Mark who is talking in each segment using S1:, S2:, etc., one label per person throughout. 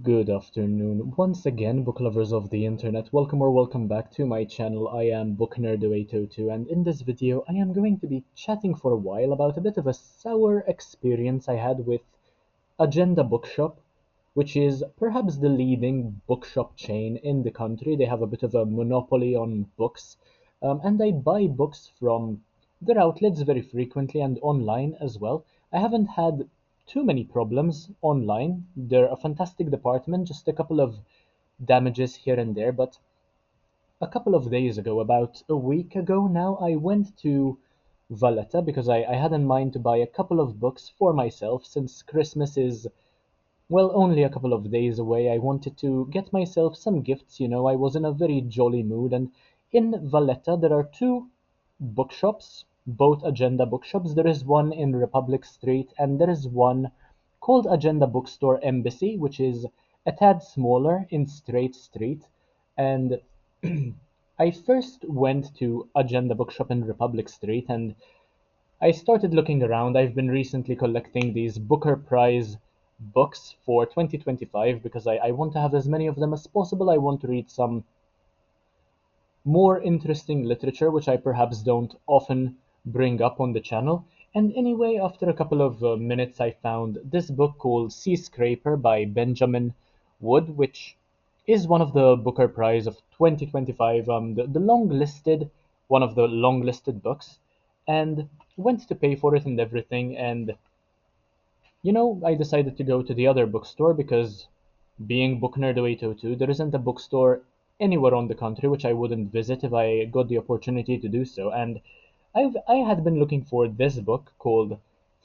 S1: Good afternoon. Once again, book lovers of the internet, welcome or welcome back to my channel. I am Book Nerd 802, and in this video I am going to be chatting for a while about a bit of a sour experience I had with Agenda Bookshop, which is perhaps the leading bookshop chain in the country. They have a bit of a monopoly on books, and I buy books from their outlets very frequently and online as well. I haven't had too many problems online. They're a fantastic department, just a couple of damages here and there, but a couple of days ago, about a week ago now, I went to Valletta because I had in mind to buy a couple of books for myself since Christmas is only a couple of days away. I wanted to get myself some gifts, I was in a very jolly mood, and in Valletta there are two bookshops, both Agenda bookshops. There is one in Republic Street, and there is one called Agenda Bookstore Embassy, which is a tad smaller in Straight Street. And I first went to Agenda Bookshop in Republic Street, and I started looking around. I've been recently collecting these Booker Prize books for 2025 because I want to have as many of them as possible. I want to read some more interesting literature, which I perhaps don't often bring up on the channel. And anyway, after a couple of minutes, I found this book called Sea Scraper by Benjamin Wood, which is one of the Booker Prize of 2025, the long listed, one of the long listed books, and went to pay for it and everything. And I decided to go to the other bookstore because being Book Nerd 802, there isn't a bookstore anywhere on the country which I wouldn't visit if I got the opportunity to do so. And I had been looking for this book called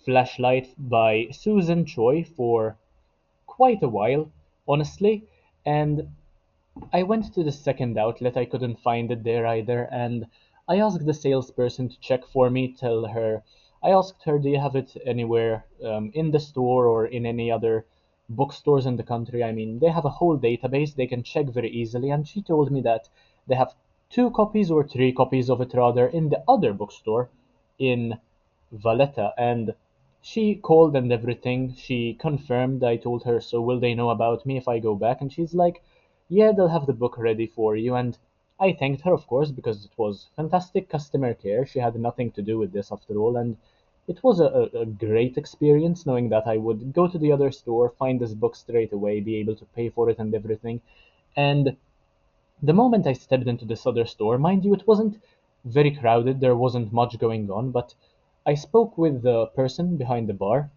S1: Flashlight by Susan Choi for quite a while, honestly. And I went to the second outlet. I couldn't find it there either, and I asked the salesperson to check for me. I asked her, "Do you have it anywhere in the store or in any other bookstores in the country?" I mean, they have a whole database they can check very easily, and she told me that they have two copies or three copies of it rather in the other bookstore in Valletta. And she called and everything. She confirmed. I told her, "So will they know about me if I go back?" And she's like, "Yeah, they'll have the book ready for you." And I thanked her, of course, because it was fantastic customer care. She had nothing to do with this after all, and it was a great experience knowing that I would go to the other store, find this book straight away, be able to pay for it and everything. And the moment I stepped into this other store, mind you, it wasn't very crowded, there wasn't much going on, but I spoke with the person behind the bar.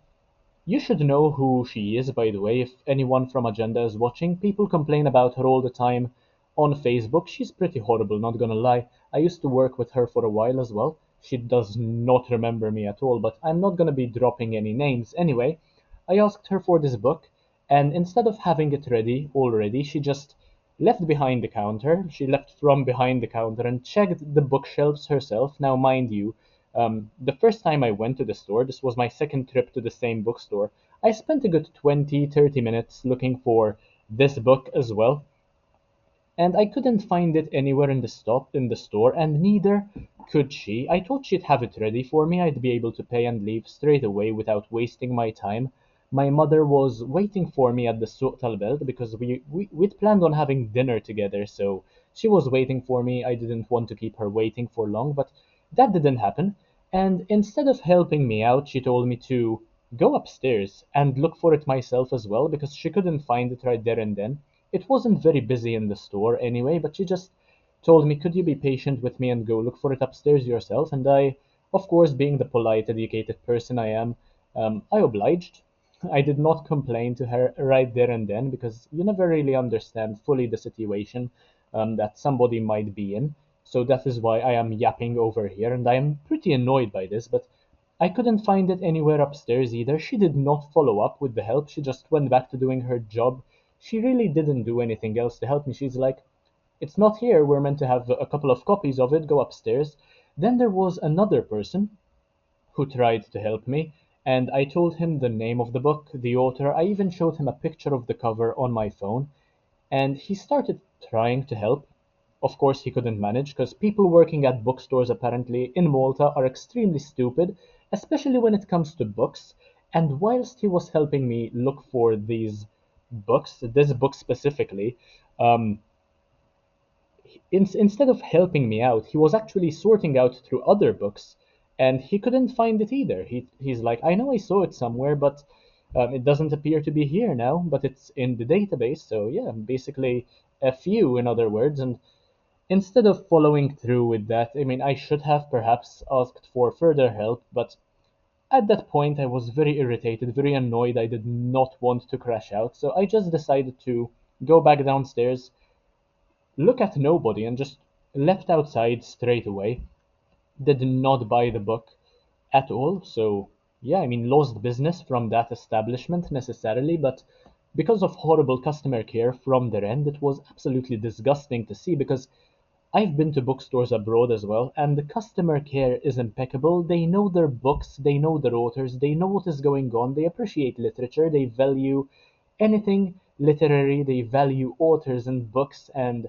S1: You should know who she is, by the way, if anyone from Agenda is watching. People complain about her all the time on Facebook. She's pretty horrible, not gonna lie. I used to work with her for a while as well. She does not remember me at all, but I'm not gonna be dropping any names. Anyway, I asked her for this book, and instead of having it ready already, she just left behind the counter. She left from behind the counter and checked the bookshelves herself. Now, mind you, the first time I went to the store, this was my second trip to the same bookstore, I spent a good 20-30 minutes looking for this book as well, and I couldn't find it anywhere in the store, and neither could she. I thought she'd have it ready for me. I'd be able to pay and leave straight away without wasting my time. My mother was waiting for me at the Suq Talbelt because we'd planned on having dinner together, so she was waiting for me. I didn't want to keep her waiting for long, but that didn't happen. And instead of helping me out, she told me to go upstairs and look for it myself as well because she couldn't find it right there and then. It wasn't very busy in the store anyway, but she just told me, "Could you be patient with me and go look for it upstairs yourself?" And I, of course, being the polite, educated person I am, I obliged. I did not complain to her right there and then because you never really understand fully the situation that somebody might be in. So that is why I am yapping over here, and I am pretty annoyed by this, but I couldn't find it anywhere upstairs either. She did not follow up with the help. She just went back to doing her job. She really didn't do anything else to help me. She's like, "It's not here. We're meant to have a couple of copies of it. Go upstairs." Then there was another person who tried to help me, and I told him the name of the book, the author. I even showed him a picture of the cover on my phone, and he started trying to help. Of course, he couldn't manage because people working at bookstores apparently in Malta are extremely stupid, especially when it comes to books. And whilst he was helping me look for these books, this book specifically, um, instead of helping me out, he was actually sorting out through other books, and he couldn't find it either. He's like, I know I saw it somewhere, but it doesn't appear to be here now, but it's in the database. So yeah, basically a few, in other words. And instead of following through with that, I mean, I should have perhaps asked for further help, but at that point I was very irritated, very annoyed. I did not want to crash out, so I just decided to go back downstairs, look at nobody, and just left outside straight away. Did not buy the book at all. So, yeah, I mean, lost business from that establishment necessarily, but because of horrible customer care from their end, it was absolutely disgusting to see because I've been to bookstores abroad as well, and the customer care is impeccable. They know their books, they know their authors, they know what is going on, they appreciate literature, they value anything literary, they value authors and books, and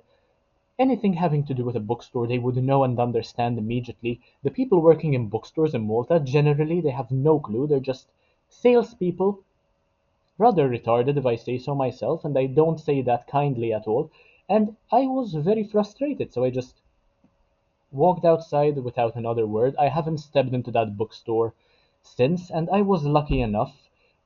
S1: anything having to do with a bookstore they would know and understand immediately. The people working in bookstores in Malta, generally, they have no clue. They're just salespeople, rather retarded if I say so myself, and I don't say that kindly at all. And I was very frustrated, so I just walked outside without another word. I haven't stepped into that bookstore since, and I was lucky enough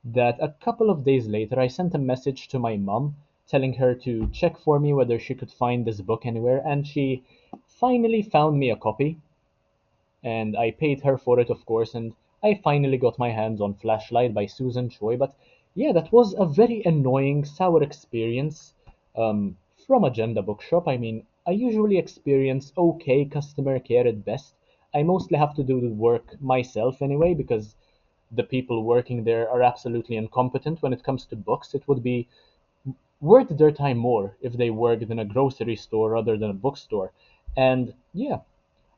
S1: that a couple of days later I sent a message to my mum telling her to check for me whether she could find this book anywhere, and she finally found me a copy, and I paid her for it, of course, and I finally got my hands on Flashlight by Susan Choi. But yeah, that was a very annoying, sour experience from Agenda Bookshop. I mean, I usually experience okay customer care at best. I mostly have to do the work myself anyway, because the people working there are absolutely incompetent when it comes to books. It would be worth their time more if they worked in a grocery store rather than a bookstore. And yeah,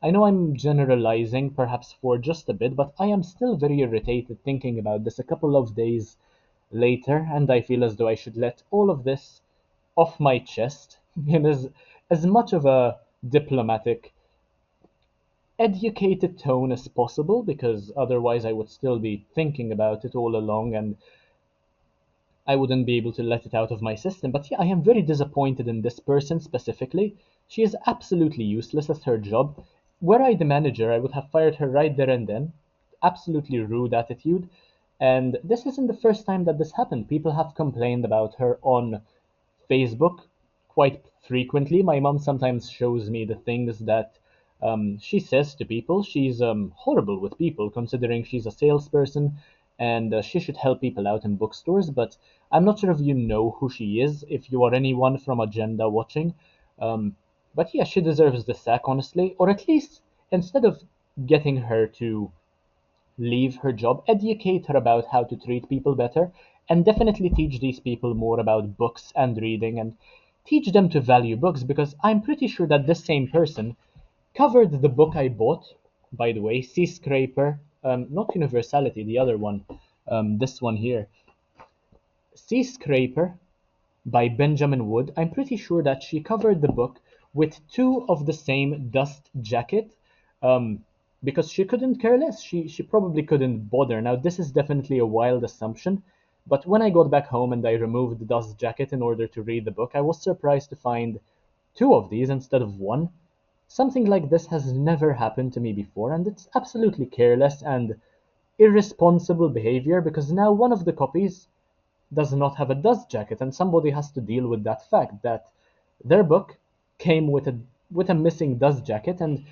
S1: I know I'm generalizing perhaps for just a bit, but I am still very irritated thinking about this a couple of days later, and I feel as though I should let all of this off my chest in as much of a diplomatic, educated tone as possible, because otherwise I would still be thinking about it all along and I wouldn't be able to let it out of my system. But yeah, I am very disappointed in this person specifically. She is absolutely useless at her job. Were I the manager, I would have fired her right there and then. Absolutely rude attitude. And this isn't the first time that this happened. People have complained about her on Facebook quite frequently. My mom sometimes shows me the things that she says to people. She's horrible with people, considering she's a salesperson and she should help people out in bookstores. But I'm not sure if you know who she is, if you are anyone from Agenda watching. Um, but yeah, she deserves the sack, honestly. Or at least, instead of getting her to leave her job, educate her about how to treat people better, and definitely teach these people more about books and reading and teach them to value books, because I'm pretty sure that this same person covered the book I bought, by the way, Sea Scraper, not Universality, the other one, this one here, Sea Scraper by Benjamin Wood. I'm pretty sure that she covered the book with two of the same dust jacket, um, because she couldn't care less. She probably couldn't bother. Now, this is definitely a wild assumption, but when I got back home and I removed the dust jacket in order to read the book, I was surprised to find two of these instead of one. Something like this has never happened to me before, and it's absolutely careless and irresponsible behavior, because now one of the copies does not have a dust jacket, and somebody has to deal with that fact that their book came with a missing dust jacket, and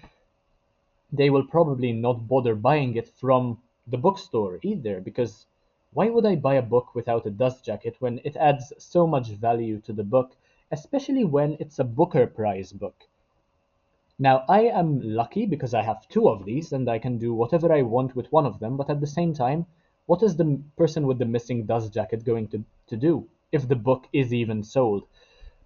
S1: they will probably not bother buying it from the bookstore either, because why would I buy a book without a dust jacket when it adds so much value to the book, especially when it's a Booker Prize book? Now, I am lucky because I have two of these and I can do whatever I want with one of them, but at the same time, what is the person with the missing dust jacket going to do if the book is even sold?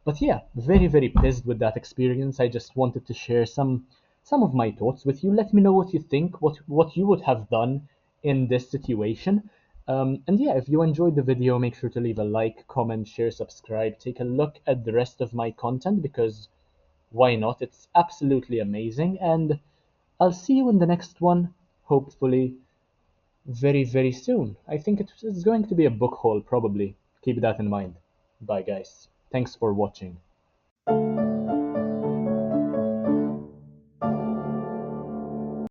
S1: But yeah, very, very pissed with that experience. I just wanted to share some of my thoughts with you. Let me know what you think, what you would have done in this situation. And yeah, if you enjoyed the video, make sure to leave a like, comment, share, subscribe. Take a look at the rest of my content, because why not? It's absolutely amazing. And I'll see you in the next one, hopefully very, very soon. I think it's going to be a book haul, probably. Keep that in mind. Bye guys. Thanks for watching.